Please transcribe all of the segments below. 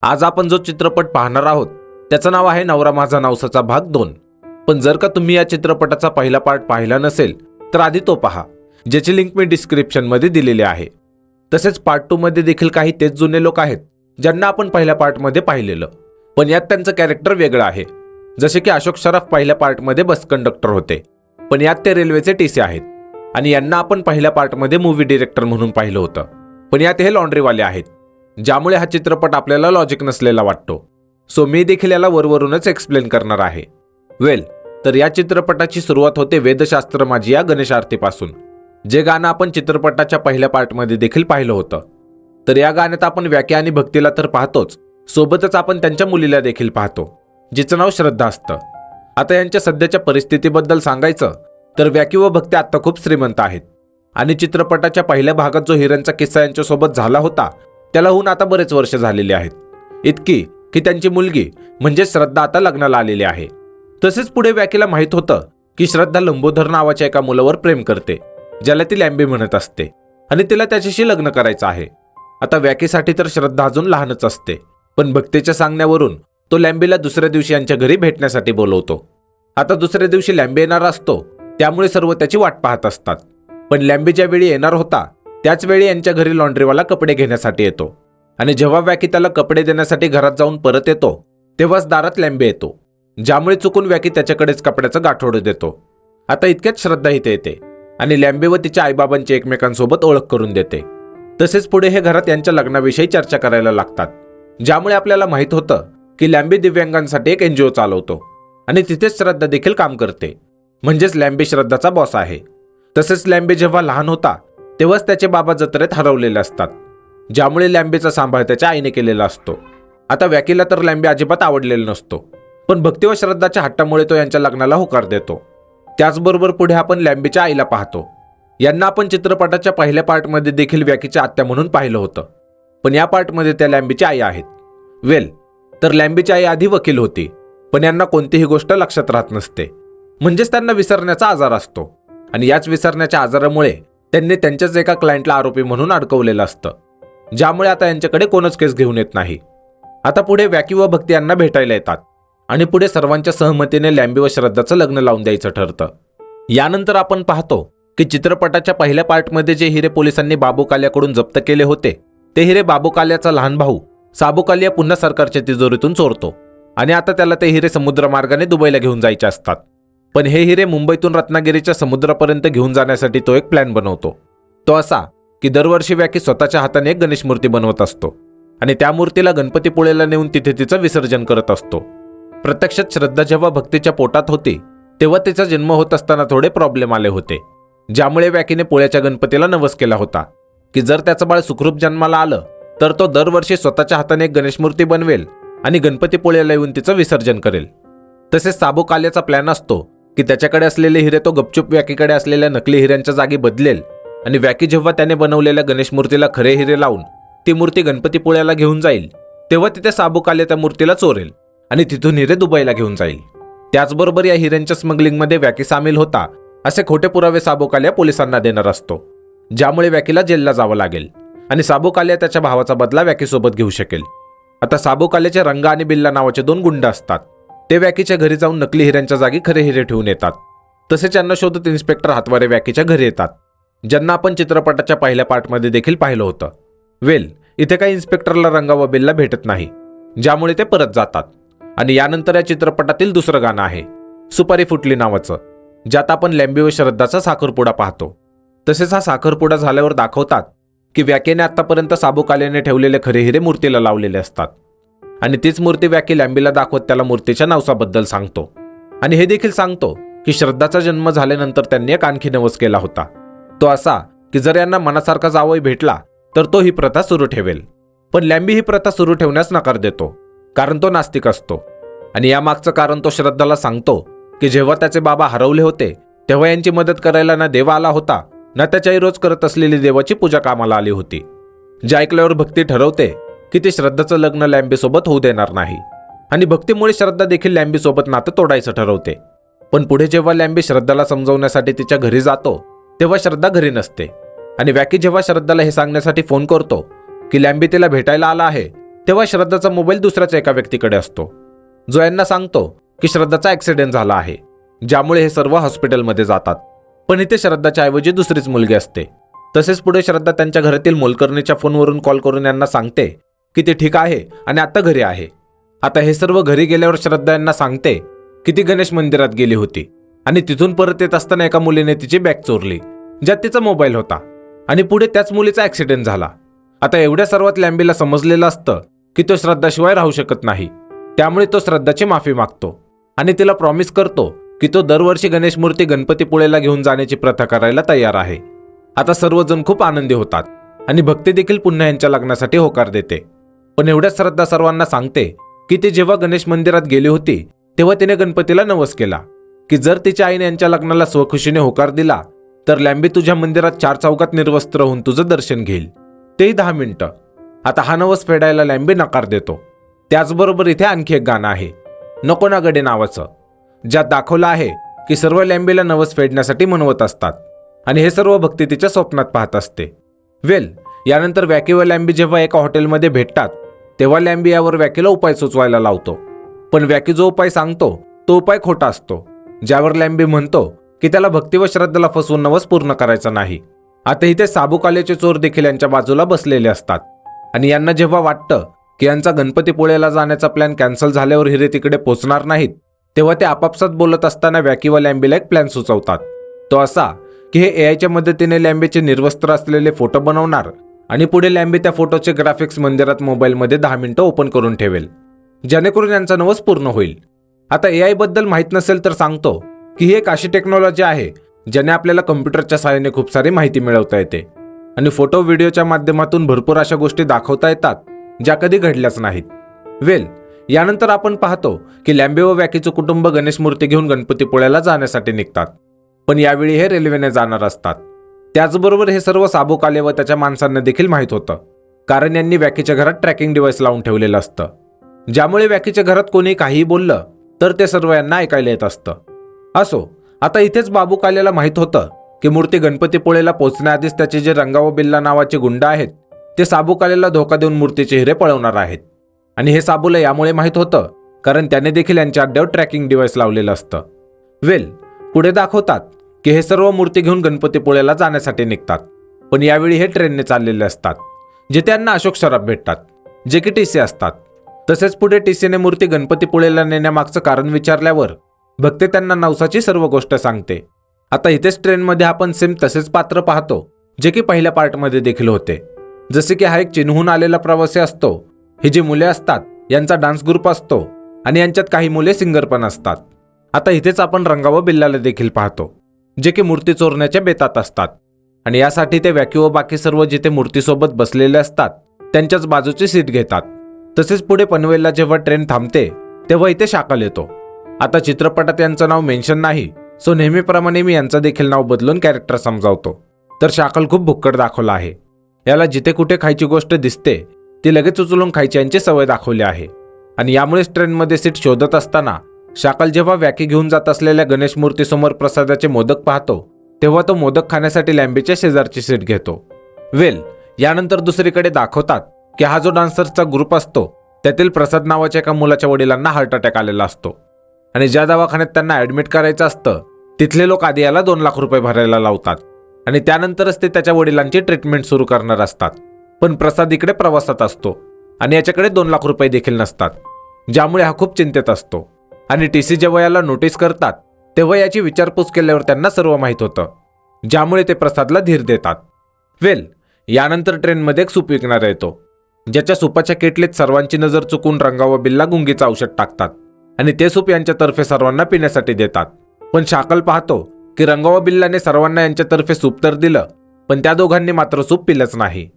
आज आपण जो चित्रपट पाहणार आहोत त्याचं नाव आहे नवरा माझा नवसाचा भाग 2। पण जर का तुम्ही या चित्रपटाचा पहिला पार्ट पाहिला नसेल तर आधी तो पहा, ज्याची लिंक मी डिस्क्रिप्शन मध्ये दिलेली आहे। तसेच पार्ट 2 मध्ये देखील काही तेच जुने लोक आहेत ज्यांना आपण पहिल्या पार्ट मध्ये पाहिलेलं, पण यात त्यांचं कॅरेक्टर वेगळं आहे। जसे की अशोक सराफ पहिल्या पार्ट मध्ये बस कंडक्टर होते, पण यात ते रेल्वेचे टीसी आहेत। आणि यांना आपण पहिल्या पार्ट मध्ये मूवी डायरेक्टर म्हणून पाहिलं होतं, पण यात हे लॉन्ड्रीवाले आहेत, ज्यामुळे हा चित्रपट आपल्याला लॉजिक नसलेला वाटतो। सो मी देखील याला वरवरूनच एक्सप्लेन करणार आहे। तर या चित्रपटाची सुरुवात होते वेदशास्त्र माझी या गणेश आरतीपासून, जे गाणं आपण चित्रपटाच्या पहिल्या पार्टमध्ये देखील पाहिलं होतं। तर या गाण्यात आपण व्याकी आणि भक्तीला तर पाहतोच, सोबतच आपण त्यांच्या मुलीला देखील पाहतो, जिचं नाव श्रद्धा असतं। आता यांच्या सध्याच्या परिस्थितीबद्दल सांगायचं तर व्याकी व भक्ती आता खूप श्रीमंत आहेत, आणि चित्रपटाच्या पहिल्या भागात जो हिरेंचा किस्सा यांच्यासोबत झाला होता त्याला होऊन आता बरेच वर्ष झालेली आहेत, इतकी की त्यांची मुलगी म्हणजे श्रद्धा आता लग्नाला आलेली आहे। तसेच पुढे व्याकीला माहित होतं की श्रद्धा लंबोदर नावाच्या एका मुलावर प्रेम करते, ज्याला ती लॅम्बी म्हणत असते, आणि तिला त्याच्याशी लग्न करायचं आहे। आता व्याकीसाठी तर श्रद्धा अजून लहानच असते, पण भक्तीच्या सांगण्यावरून तो लॅम्बीला दुसऱ्या दिवशी यांच्या घरी भेटण्यासाठी बोलवतो। आता दुसऱ्या दिवशी लॅम्बी येणार असतो, त्यामुळे सर्व त्याची वाट पाहत असतात। पण लॅम्बी ज्या वेळी येणार होता त्याच वेळी यांच्या घरी लॉन्ड्रीवाला कपडे घेण्यासाठी येतो, आणि जेव्हा व्याकी त्याला कपडे देण्यासाठी घरात जाऊन परत येतो तेव्हाच दारात लॅम्बी येतो, ज्यामुळे चुकून व्याकी त्याच्याकडेच कपड्याचं गाठोडं देतो। आता इतक्यात श्रद्धा इथे येते आणि लॅम्बी व तिच्या आईबाबांची एकमेकांसोबत ओळख करून देते। तसेच पुढे हे घरात यांच्या लग्नाविषयी चर्चा करायला लागतात, ज्यामुळे आपल्याला माहित होतं की लॅम्बी दिव्यांगांसाठी एक NGO चालवतो, आणि तिथेच श्रद्धा देखील काम करते, म्हणजेच लॅम्बी श्रद्धाचा बॉस आहे। तसेच लॅम्बी जेव्हा लहान होता तेव्हाच त्याचे बाबा जत्रेत हरवलेले असतात, ज्यामुळे लॅम्बीचा सांभाळ त्याच्या आईने केलेला असतो। आता व्याकीला तर लॅम्बी अजिबात आवडलेला नसतो, पण भक्ती व श्रद्धाच्या हट्टामुळे तो यांच्या लग्नाला होकार देतो। त्याचबरोबर पुढे आपण लॅम्बीच्या आईला पाहतो। यांना आपण चित्रपटाच्या पहिल्या पार्टमध्ये देखील व्याकीच्या आत्या म्हणून पाहिलं होतं, पण या पार्टमध्ये त्या लॅम्बीची आई आहेत। तर लॅम्बीची आई आधी वकील होती, पण यांना कोणतीही गोष्ट लक्षात राहत नसते, म्हणजेच त्यांना विसरण्याचा आजार असतो, आणि याच विसरण्याच्या आजारामुळे त्यांनी त्यांच्याच एका क्लायंटला आरोपी म्हणून अडकवलेलं असतं, ज्यामुळे आता यांच्याकडे कोणच केस घेऊन येत नाही। आता पुढे व्याकी व भक्ती यांना भेटायला येतात, आणि पुढे सर्वांच्या सहमतीने लॅम्बी व श्रद्धाचं लग्न लावून द्यायचं ठरतं। यानंतर आपण पाहतो की चित्रपटाच्या पहिल्या पार्टमध्ये जे हिरे पोलिसांनी बाबू काल्याकडून जप्त केले होते ते हिरे बाबू काल्याचा लहान भाऊ साबू कालिया पुन्हा सरकारच्या तिजोरीतून चोरतो, आणि आता त्याला ते हिरे समुद्रमार्गाने दुबईला घेऊन जायचे असतात। पण हे हिरे मुंबईतून रत्नागिरीच्या समुद्रापर्यंत घेऊन जाण्यासाठी तो एक प्लॅन बनवतो। तो असा की दरवर्षी व्याकी स्वतःच्या हाताने एक गणेश मूर्ती बनवत असतो, आणि त्या मूर्तीला गणपतीपुळेला नेऊन तिथे तिचं विसर्जन करत असतो। प्रत्यक्षात श्रद्धा जेव्हा भक्तीच्या पोटात होती तेव्हा तिचा जन्म होत असताना थोडे प्रॉब्लेम आले होते, ज्यामुळे व्याकीने पुण्याच्या गणपतीला नवस केला होता की जर त्याचं बाळ सुखरूप जन्माला आलं तर तो दरवर्षी स्वतःच्या हाताने एक गणेश मूर्ती बनवेल आणि गणपतीपुळेला येऊन तिचं विसर्जन करेल। तसेच साबू काल्याचा प्लॅन असतो की त्याच्याकडे असलेले हिरे तो गपचूप व्याकीकडे असलेल्या नकली हिऱ्यांच्या जागी बदलेल, आणि व्याकी जेव्हा त्याने बनवलेल्या गणेश मूर्तीला खरे हिरे लावून ती मूर्ती गणपतीपुळ्याला घेऊन जाईल तेव्हा तिथे साबू काल्या त्या मूर्तीला चोरेल आणि तिथून हिरे दुबईला घेऊन जाईल। त्याचबरोबर या हिऱ्यांच्या स्मगलिंगमध्ये व्याकी सामील होता असे खोटे पुरावे साबू काल्या पोलिसांना देणार असतो, ज्यामुळे व्याकीला जेलला जावं लागेल, आणि साबू काल्या त्याच्या भावाचा बदला व्याकीसोबत घेऊ शकेल। आता साबू काल्याचे रंगा आणि बिल्ला नावाचे 2 गुंड असतात, ते व्याकीच्या घरी जाऊन नकली हिऱ्यांच्या जागी खरे हिरे ठेवून येतात। तसेच यांना शोधत इन्स्पेक्टर हातवारे व्याकीच्या घरी येतात, ज्यांना आपण चित्रपटाच्या पहिल्या पार्टमध्ये देखील पाहिलं होतं। इथे काही इन्स्पेक्टरला रंगा व बिल्ला भेटत नाही, ज्यामुळे ते परत जातात। आणि यानंतर या चित्रपटातील दुसरं गाणं आहे सुपारी फुटली नावाचं, ज्यात आपण लॅम्बी व श्रद्धाचा साखरपुडा पाहतो। तसेच हा साखरपुडा झाल्यावर दाखवतात की व्याकीने आतापर्यंत साबू काल्याने ठेवलेले खरे हिरे मूर्तीला लावलेले असतात, आणि तीच मूर्ती व्याकी लॅम्बीला दाखवत त्याला मूर्तीच्या नवसाबद्दल सांगतो, आणि हे देखील सांगतो की श्रद्धाचा जन्म झाल्यानंतर त्यांनी एक आणखी नवस केला होता, तो असा की जर यांना मनासारखा जावई भेटला तर तो ही प्रथा सुरू ठेवेल। पण लॅम्बी ही प्रथा सुरू ठेवण्यास नकार देतो, कारण तो नास्तिक असतो, आणि यामागचं कारण तो श्रद्धाला सांगतो की जेव्हा त्याचे बाबा हरवले होते तेव्हा यांची मदत करायला ना देव आला होता ना त्याच्याही रोज करत असलेली देवाची पूजा कामाला आली होती। जे ऐकल्यावर भक्ती ठरवते की ती श्रद्धाचं लग्न लॅम्बीसोबत होऊ देणार नाही, आणि भक्तीमुळे श्रद्धा देखील लॅम्बीसोबत नातं तोडायचं ठरवते। पण पुढे जेव्हा लॅम्बी श्रद्धाला समजवण्यासाठी तिच्या घरी जातो तेव्हा श्रद्धा घरी नसते, आणि व्याकी जेव्हा श्रद्धाला हे सांगण्यासाठी फोन करतो की लॅम्बी तिला भेटायला आला आहे तेव्हा श्रद्धाचा मोबाईल दुसऱ्याच एका व्यक्तीकडे असतो, जो यांना सांगतो की श्रद्धाचा ॲक्सिडेंट झाला आहे, ज्यामुळे हे सर्व हॉस्पिटलमध्ये जातात. पण इथे श्रद्धाच्या ऐवजी दुसरीच मुलगी असते. तसेच पुढे श्रद्धा त्यांच्या घरातील मोलकरणीच्या फोनवरून कॉल करून यांना सांगते की ती ठीक आहे आणि आता घरी आहे. आता हे सर्व घरी गेल्यावर श्रद्धा यांना सांगते की ती गणेश मंदिरात गेली होती आणि तिथून परत येत असताना एका मुलीने तिची बॅग चोरली, ज्यात तिचा मोबाईल होता, आणि पुढे त्याच मुलीचा ॲक्सिडेंट झाला. आता एवढ्या सर्वात लॅम्बीला समजलेलं असतं की तो श्रद्धाशिवाय राहू शकत नाही. त्यामुळे तो श्रद्धाची माफी मागतो आणि तिला प्रॉमिस करतो की तो दरवर्षी गणेश मूर्ती गणपतीपुळेला घेऊन जाण्याची प्रथा करायला तयार आहे. आता सर्वजण खूप आनंदी होतात आणि भक्ती देखील पुन्हा यांच्या लग्नासाठी होकार देते. पण एवढ्याच श्रद्धा सर्वांना सांगते की ती जेव्हा गणेश मंदिरात गेली होती तेव्हा तिने गणपतीला नवस केला की जर तिच्या आईने यांच्या लग्नाला स्वखुशीने होकार दिला तर लॅम्बी तुझ्या मंदिरात 4 चौकात निर्वस्त्र होऊन तुझं दर्शन घेईल, तेही 10 मिनिटं. आता हा नवस फेडायला लॅम्बी नकार देतो. त्याचबरोबर इथे आणखी एक गाणं आहे, नको ना गडे नावाचं, ज्यात दाखवलं आहे की सर्व लॅम्बीला नवस फेडण्यासाठी म्हणवत असतात आणि हे सर्व भक्ती तिच्या स्वप्नात पाहत असते. यानंतर वॅकी व लॅम्बी जेव्हा एका हॉटेलमध्ये भेटतात तेव्हा लॅम्बी यावर वॅकीला उपाय सुचवायला लावतो. पण वॅकी जो उपाय सांगतो तो उपाय खोटा असतो, ज्यावर लॅम्बी म्हणतो की त्याला भक्ती व श्रद्धेला फसवून नवस पूर्ण करायचा नाही. आता इथे साबुकालेचे चोर देखील यांच्या बाजूला बसलेले असतात आणि यांना जेव्हा वाटतं की यांचा गणपतीपुळेला जाण्याचा प्लॅन कॅन्सल झाल्यावर हिरे तिकडे पोहोचणार नाहीत, तेव्हा ते आपापसात बोलत असताना वॅकी व लॅम्बीला एक प्लॅन सुचवतात. तो असा की हे एआयच्या मदतीने लॅम्बीचे निर्वस्त्र असलेले फोटो बनवणार आणि पुढे लॅम्बी त्या फोटोचे ग्राफिक्स मंदिरात मोबाईलमध्ये 10 मिनिटं ओपन करून ठेवेल, जेणेकरून यांचा नवस पूर्ण होईल. आता एआय बद्दल माहीत नसेल तर सांगतो की ही एक अशी टेक्नॉलॉजी आहे ज्याने आपल्याला कम्प्युटरच्या सहाय्याने खूप सारी माहिती मिळवता येते आणि फोटो व्हिडिओच्या माध्यमातून भरपूर अशा गोष्टी दाखवता येतात ज्या कधी घडल्याच नाहीत. यानंतर आपण पाहतो की लॅम्बी व वॅकीचं कुटुंब गणेश मूर्ती घेऊन गणपतीपुळ्याला जाण्यासाठी निघतात. पण यावेळी हे रेल्वेने जाणार असतात. त्याचबरोबर हे सर्व साबुकाले व त्याच्या माणसांना देखील माहीत होतं, कारण यांनी वॅकीच्या घरात ट्रॅकिंग डिव्हाइस लावून ठेवलेलं असतं, ज्यामुळे वॅकीच्या घरात कोणी काहीही बोललं तर ते सर्व यांना ऐकायला येत असतं. असो, आता इथेच बाबूकालेला माहीत होतं की मूर्ती गणपतीपुळेला पोहोचण्याआधीच त्याचे जे रंगा व बिल्ला नावाचे गुंड आहेत ते साबुकालेला धोका देऊन मूर्तीचे हिरे पळवणार आहेत. आणि हे साबूला यामुळे माहीत होतं कारण त्याने देखील यांच्या अड्ड्यावर ट्रॅकिंग डिव्हाइस लावलेलं असतं. पुढे दाखवतात की हे सर्व मूर्ती घेऊन गणपतीपुळेला जाण्यासाठी निघतात. पण यावेळी हे ट्रेनने चाललेले असतात, जिथे त्यांना अशोक सराफ भेटतात, जे की टीसी असतात. तसेच पुढे टीसीने मूर्ती गणपतीपुळेला नेण्यामागचं कारण विचारल्यावर भक्ती त्यांना नवसाची सर्व गोष्ट सांगते. आता इथेच ट्रेनमध्ये आपण सेम तसेच पात्र पाहतो जे की पहिल्या पार्टमध्ये देखील होते. जसे की हा एक चीनहून आलेला प्रवासी असतो, ही जी मुले असतात यांचा डान्स ग्रुप असतो आणि यांच्यात काही मुले सिंगर पण असतात. आता इथेच आपण रंगा व बिल्लाला देखील पाहतो, जे की मूर्ती चोरण्याच्या बेतात असतात आणि यासाठी ते वॅकी व बाकी सर्व जिथे मूर्तीसोबत बसलेले असतात त्यांच्याच बाजूची सीट घेतात. तसेच पुढे पनवेलला जेव्हा ट्रेन थांबते तेव्हा इथे शाकल येतो. आता चित्रपटात यांचं नाव मेन्शन नाही, सो नेहमीप्रमाणे मी यांचं देखील नाव बदलून कॅरेक्टर समजावतो. तर शाकल खूप भुक्कड दाखवला आहे. याला जिथे कुठे खायची गोष्ट दिसते ती लगेच उचलून खायची यांची सवय दाखवली आहे आणि यामुळेच ट्रेनमध्ये सीट शोधत असताना शाकल जेव्हा वॅकी घेऊन जात असलेल्या गणेश मूर्तीसमोर प्रसादाचे मोदक पाहतो तेव्हा तो मोदक खाण्यासाठी लॅम्बीच्या शेजारची सीट घेतो. यानंतर दुसरीकडे दाखवतात की हा जो डान्सर्सचा ग्रुप असतो त्यातील प्रसाद नावाच्या एका मुलाच्या वडिलांना हार्ट अटॅक आलेला असतो आणि ज्या दवाखान्यात त्यांना ॲडमिट करायचं असतं तिथले लोक आधी याला 2 लाख रुपये भरायला लावतात आणि त्यानंतरच ते त्याच्या वडिलांची ट्रीटमेंट सुरू करणार असतात. पण प्रसाद इकडे प्रवासात असतो आणि याच्याकडे 2 लाख रुपये देखील नसतात, ज्यामुळे हा खूप चिंतेत असतो आणि टीसी जेव्हा याला नोटीस करतात तेव्हा याची विचारपूस केल्यावर त्यांना सर्व माहीत होतं, ज्यामुळे ते प्रसादला धीर देतात. यानंतर ट्रेनमध्ये एक सूप विकणारा येतो, ज्याच्या सुपाच्या केटलीत सर्वांची नजर चुकून रंगा व बिल्ला गुंगीचं औषध टाकतात आणि ते सूप यांच्यातर्फे सर्वांना पिण्यासाठी देतात. पण शाकल पाहतो की रंगा व बिल्लाने सर्वांना यांच्यातर्फे सूप तर दिलं, पण त्या दोघांनी मात्र सूप पिलंच नाही.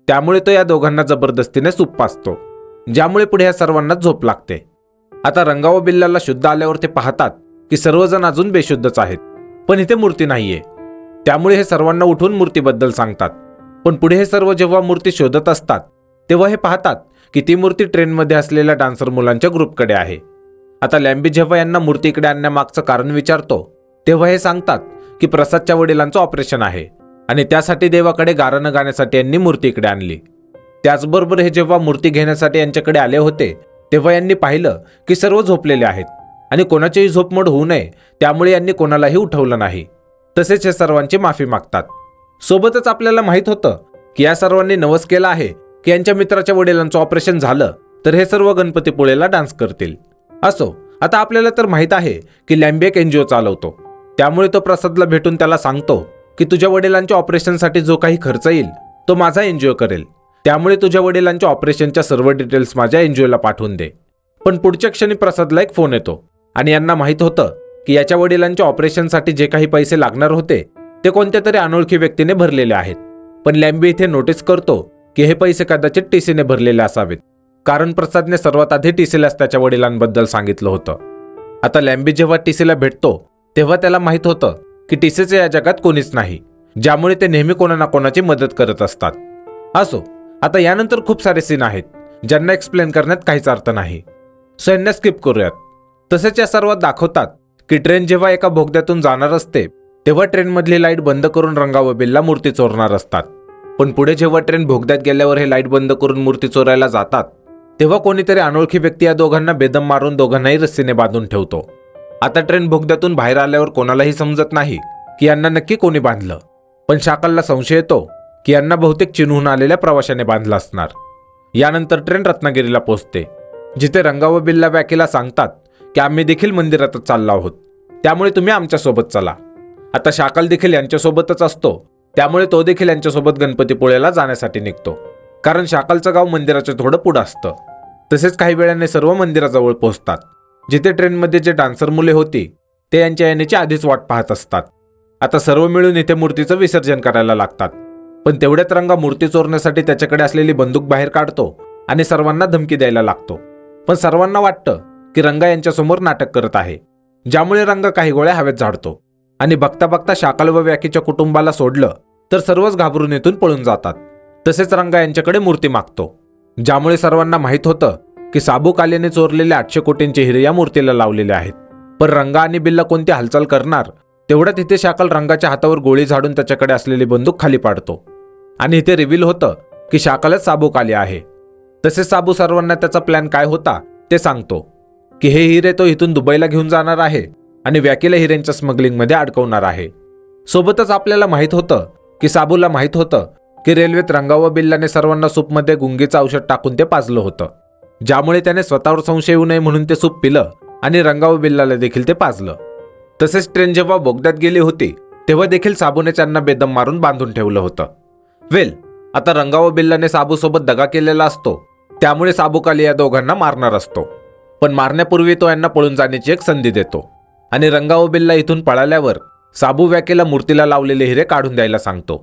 त्यामुळे तो या दोघांना जबरदस्तीने सूप पाजतो, ज्यामुळे पुढे या सर्वांना झोप लागते. आता रंगा व बिल्लाला शुद्ध आल्यावर ते पाहतात की सर्वजण अजून बेशुद्धच आहेत, पण इथे मूर्ती नाहीये. त्यामुळे हे सर्वांना उठून मूर्तीबद्दल सांगतात. पण पुढे हे सर्व जेव्हा मूर्ती शोधत असतात तेव्हा हे पाहतात की ती मूर्ती ट्रेनमध्ये असलेल्या डान्सर मुलांच्या ग्रुपकडे आहे. आता लॅम्बी जेव्हा यांना मूर्ती इकडे आणण्यामागचं कारण विचारतो तेव्हा हे सांगतात की प्रसादच्या वडिलांचं ऑपरेशन आहे आणि त्यासाठी देवाकडे गाणं गाण्यासाठी यांनी मूर्ती इकडे आणली. त्याचबरोबर हे जेव्हा मूर्ती घेण्यासाठी यांच्याकडे आले होते तेव्हा यांनी पाहिलं की सर्व झोपलेले आहेत आणि कोणाचीही झोपमोड होऊ नये त्यामुळे यांनी कोणालाही उठवलं नाही. तसेच हे सर्वांची माफी मागतात. सोबतच आपल्याला माहित होतं की या सर्वांनी नवस केला आहे की यांच्या मित्राच्या वडिलांचं ऑपरेशन झालं तर हे सर्व गणपतीपुळेला डान्स करतील. असो, आता आपल्याला तर माहित आहे की लॅम्बी एक NGO चालवतो. त्यामुळे तो प्रसादला भेटून त्याला सांगतो की तुझ्या वडिलांच्या ऑपरेशनसाठी जो काही खर्च येईल तो माझा NGO करेल. त्यामुळे तुझ्या वडिलांच्या ऑपरेशनच्या सर्व डिटेल्स माझ्या NGOला पाठवून दे. पण पुढच्या क्षणी प्रसादला एक फोन येतो आणि यांना माहित होतं की याच्या वडिलांच्या ऑपरेशनसाठी जे काही पैसे लागणार होते ते कोणत्या तरी अनोळखी व्यक्तीने भरलेले आहेत. पण लॅम्बी इथे नोटीस करतो की हे पैसे कदाचित TCने भरलेले असावेत, कारण प्रसादने सर्वात आधी TCलाच त्याच्या वडिलांबद्दल सांगितलं होतं. आता लॅम्बी जेव्हा TCला भेटतो तेव्हा त्याला माहित होतं की TCचे या जगात कोणीच नाही, ज्यामुळे ते नेहमी कोणा ना कोणाची मदत करत असतात. असो, आता यानंतर खूप सारे सीन आहेत ज्यांना एक्सप्लेन करण्यात काहीच अर्थ नाही, सो यांना स्किप करूयात. तसेच या सर्वात दाखवतात की ट्रेन जेव्हा एका बोगद्यातून जाणार असते तेव्हा ट्रेनमधली लाईट बंद करून रंगा व बिल्ला मूर्ती चोरणार असतात. पण पुढे जेव्हा ट्रेन बोगद्यात गेल्यावर हे लाईट बंद करून मूर्ती चोरायला जातात तेव्हा कोणीतरी अनोळखी व्यक्ती या दोघांना बेदम मारून दोघांनाही रस्सीने बांधून ठेवतो. आता ट्रेन बोगद्यातून बाहेर आल्यावर कोणालाही समजत नाही की यांना नक्की कोणी बांधलं, पण शाकलला संशय येतो की यांना बहुतेक चीनहून आलेल्या प्रवाशाने बांधलं असणार. यानंतर ट्रेन रत्नागिरीला पोहोचते, जिथे रंगा व बिल्ला व्याकीला सांगतात की आम्ही देखील मंदिरातच चाललो आहोत, त्यामुळे तुम्ही आमच्यासोबत चला. आता शाकल देखील यांच्यासोबतच असतो, त्यामुळे तो देखील यांच्यासोबत गणपतीपुळेला जाण्यासाठी निघतो, कारण शाकलचं गाव मंदिराच्या थोडं पुढं असतं. तसेच काही वेळाने सर्व मंदिराजवळ पोहोचतात, जिथे ट्रेनमध्ये जे डान्सर मुले होती ते यांच्या येण्याची आधीच वाट पाहत असतात. आता सर्व मिळून इथे मूर्तीचं विसर्जन करायला लागतात, पण तेवढ्यात रंगा मूर्ती चोरण्यासाठी त्याच्याकडे असलेली बंदूक बाहेर काढतो आणि सर्वांना धमकी द्यायला लागतो. पण सर्वांना वाटतं की रंगा यांच्यासमोर नाटक करत आहे, ज्यामुळे रंगा काही गोळ्या हवेत झाडतो आणि बघता बघता शाकल व व्याकीच्या कुटुंबाला सोडलं तर सर्वच घाबरून इथून पळून जातात. तसेच रंगा यांच्याकडे मूर्ती मागतो, ज्यामुळे सर्वांना माहीत होतं की साबू कालेने चोरलेले 800 कोटींचे हिरे या मूर्तीला लावलेले आहेत. पण रंगा आणि बिल्ला कोणती हालचाल करणार तेवढ्यात इथे शाकल रंगाच्या हातावर गोळी झाडून त्याच्याकडे असलेली बंदूक खाली पाडतो आणि इथे रिव्हील होतं की शाकलच साबू काले आहे. तसेच साबू सर्वांना त्याचा प्लॅन काय होता ते सांगतो की हे हिरे तो इथून दुबईला घेऊन जाणार आहे आणि व्याकीला हिऱ्यांच्या स्मगलिंगमध्ये अडकवणार आहे. सोबतच आपल्याला माहीत होतं की साबूला माहीत होतं की रेल्वेत रंगा व बिल्लाने सर्वांना सूपमध्ये गुंगीचं औषध टाकून ते पाजलं होतं, ज्यामुळे त्याने स्वतःवर संशय येऊ नये म्हणून ते सूप पिलं आणि रंगा व बिल्लाला देखील ते पाजलं. तसेच ट्रेन जेव्हा बोगद्यात गेली होती तेव्हा देखील साबूने त्यांना बेदम मारून बांधून ठेवलं होतं. आता रंगा व बिल्लाने साबूसोबत दगा केलेला असतो, त्यामुळे साबू काले या दोघांना मारणार असतो. पण मारण्यापूर्वी तो यांना पळून जाण्याची एक संधी देतो आणि रंगा व बिल्ला इथून पळाल्यावर साबू व्याकीला मूर्तीला लावलेले हिरे काढून द्यायला सांगतो.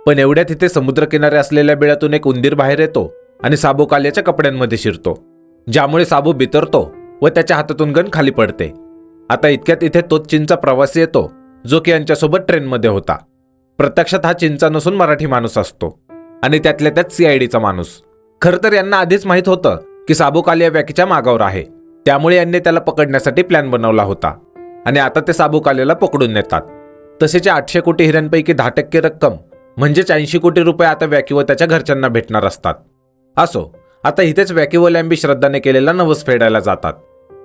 पण एवढ्यात इथे समुद्रकिनारे असलेल्या बिळातून एक उंदीर बाहेर येतो आणि साबू कालेच्या कपड्यांमध्ये शिरतो, ज्यामुळे साबू बितरतो व त्याच्या हातातून गन खाली पडते. आता इतक्यात इथे तोच चीनचा प्रवासी येतो जो की यांच्यासोबत ट्रेनमध्ये होता. प्रत्यक्षात हा चीनचा नसून मराठी माणूस असतो आणि त्यातल्या त्यात CIDचा माणूस. खरं तर यांना आधीच माहीत होतं की साबू काले या व्याकीच्या मागावर आहे, त्यामुळे यांनी त्याला पकडण्यासाठी प्लॅन बनवला होता आणि आता ते साबू कालेला पकडून नेतात. तसेच 800 कोटी हिऱ्यांपैकी 10% रक्कम म्हणजेच 80 कोटी रुपये आता व्याकी व त्याच्या घरच्यांना भेटणार असतात. असो, आता इथेच व्याकी व लॅम्बी श्रद्धाने केलेला नवस फेडायला जातात.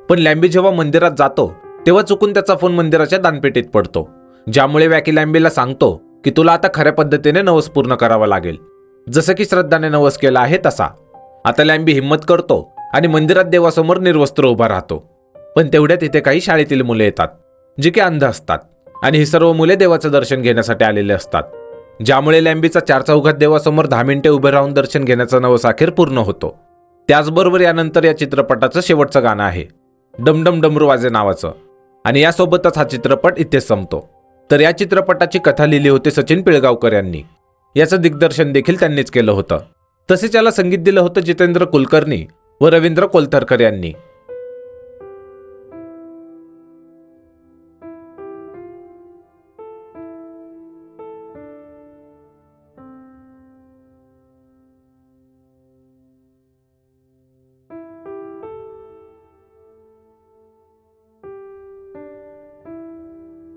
पण लॅम्बी जेव्हा मंदिरात जातो तेव्हा चुकून त्याचा फोन मंदिराच्या दानपेटीत पडतो, ज्यामुळे व्याकी लॅम्बीला सांगतो की तुला आता खऱ्या पद्धतीने नवस पूर्ण करावा लागेल, जसं की श्रद्धाने नवस केला आहे तसा. आता लॅम्बी हिम्मत करतो आणि मंदिरात देवासमोर निर्वस्त्र उभा राहतो. पण तेवढ्यात इथे काही शाळेतील मुले येतात जी की अंध असतात आणि ही सर्व मुले देवाचं दर्शन घेण्यासाठी आलेले असतात, ज्यामुळे लॅम्बीचा 4 चौघात देवासमोर 10 मिनिटे उभे राहून दर्शन घेण्याचा नवस अखेर पूर्ण होतो. त्याचबरोबर यानंतर या चित्रपटाचं शेवटचं गाणं आहे डमडम डमरू वाजे नावाचं, आणि यासोबतच हा चित्रपट इथेच संपतो. तर या चित्रपटाची कथा लिहिली होती सचिन पिळगावकर यांनी. याचं दिग्दर्शन देखील त्यांनीच केलं होतं. तसेच याला संगीत दिलं होतं जितेंद्र कुलकर्णी व रवींद्र कोलथरकर यांनी.